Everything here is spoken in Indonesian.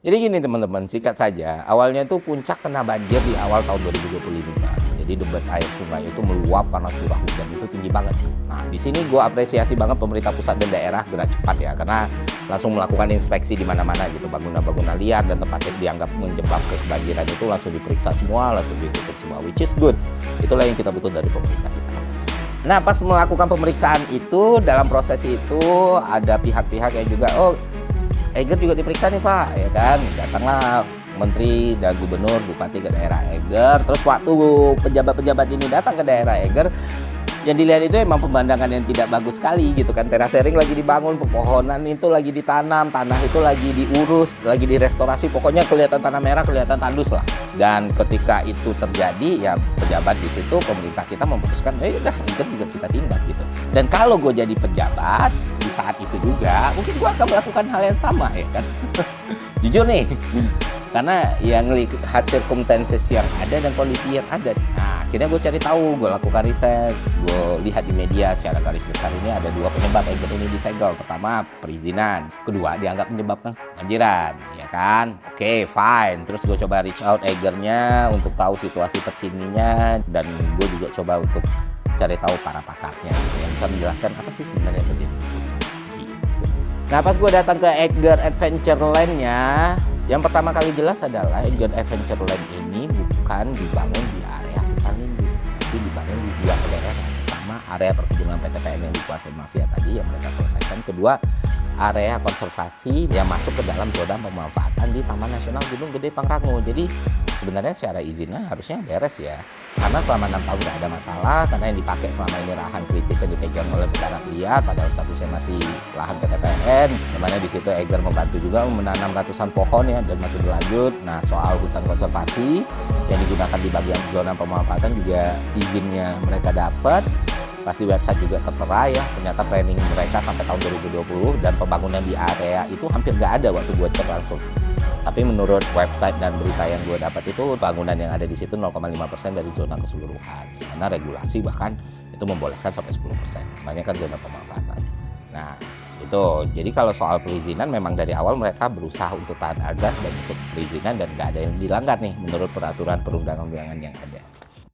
Jadi gini teman-teman, singkat saja, awalnya itu puncak kena banjir di awal tahun 2025. Jadi debit air sungai itu meluap karena curah hujan itu tinggi banget. Nah, di sini gue apresiasi banget pemerintah pusat dan daerah gerak cepat ya, karena langsung melakukan inspeksi di mana-mana gitu, bangunan-bangunan liar dan tempat yang dianggap menjebak kebanjiran itu langsung diperiksa semua, langsung ditutup semua, which is good. Itulah yang kita butuh dari pemerintah kita. Nah, pas melakukan pemeriksaan itu, dalam proses itu ada pihak-pihak yang juga, oh Eger juga diperiksa nih Pak, ya kan. Datanglah menteri dan gubernur, bupati ke daerah Eger. Terus waktu pejabat-pejabat ini datang ke daerah Eger, yang dilihat itu emang pemandangan yang tidak bagus sekali gitu kan. Terasering lagi dibangun, pepohonan itu lagi ditanam, tanah itu lagi diurus, lagi direstorasi. Pokoknya kelihatan tanah merah, kelihatan tandus lah. Dan ketika itu terjadi, ya pejabat di situ, pemerintah kita memutuskan, udah Eger juga kita tindak gitu. Dan kalau gue jadi pejabat di saat itu juga, mungkin gue akan melakukan hal yang sama ya kan. Jujur nih, karena yang melihat circumstances yang ada dan kondisi yang ada. Nah, akhirnya gue cari tahu, gue lakukan riset, gue lihat di media secara garis besar ini ada dua penyebab Eger ini disegel. Pertama, perizinan. Kedua, dianggap menyebabkan banjiran, ya kan? Oke, fine. Terus gue coba reach out Egernya untuk tahu situasi terkininya, dan gue juga coba untuk cari tahu para pakarnya yang bisa menjelaskan apa sih sebenarnya yang terjadi. Nah, pas gue datang ke Eger Adventureland-nya, yang pertama kali jelas adalah Eger Adventureland ini bukan dibangun di area hutan lindung, tapi dibangun di dua daerah. Pertama, area perkebunan PTPN yang dikuasai mafia tadi yang mereka selesaikan. Kedua, area konservasi yang masuk ke dalam zona pemanfaatan di Taman Nasional Gunung Gede Pangrango. Jadi sebenarnya secara izinnya harusnya beres ya, karena selama 6 tahun nggak ada masalah, karena yang dipakai selama ini lahan kritis yang dipegang oleh peternak liar, padahal statusnya masih lahan PTPN, dimana di situ Eger membantu juga menanam ratusan pohon ya, dan masih berlanjut. Nah, soal hutan konservasi yang digunakan di bagian zona pemanfaatan juga izinnya mereka dapat. Pasti website juga tertera ya, ternyata planning mereka sampai tahun 2020 dan pembangunan di area itu hampir nggak ada waktu gue cek langsung. Tapi menurut website dan berita yang gue dapat itu, bangunan yang ada di situ 0,5% dari zona keseluruhan. Karena regulasi bahkan itu membolehkan sampai 10%. Banyak kan zona pemanfaatan. Nah, itu. Jadi kalau soal perizinan memang dari awal mereka berusaha untuk taat azas dan ikut perizinan, dan nggak ada yang dilanggar nih menurut peraturan perundangan-undangan yang ada.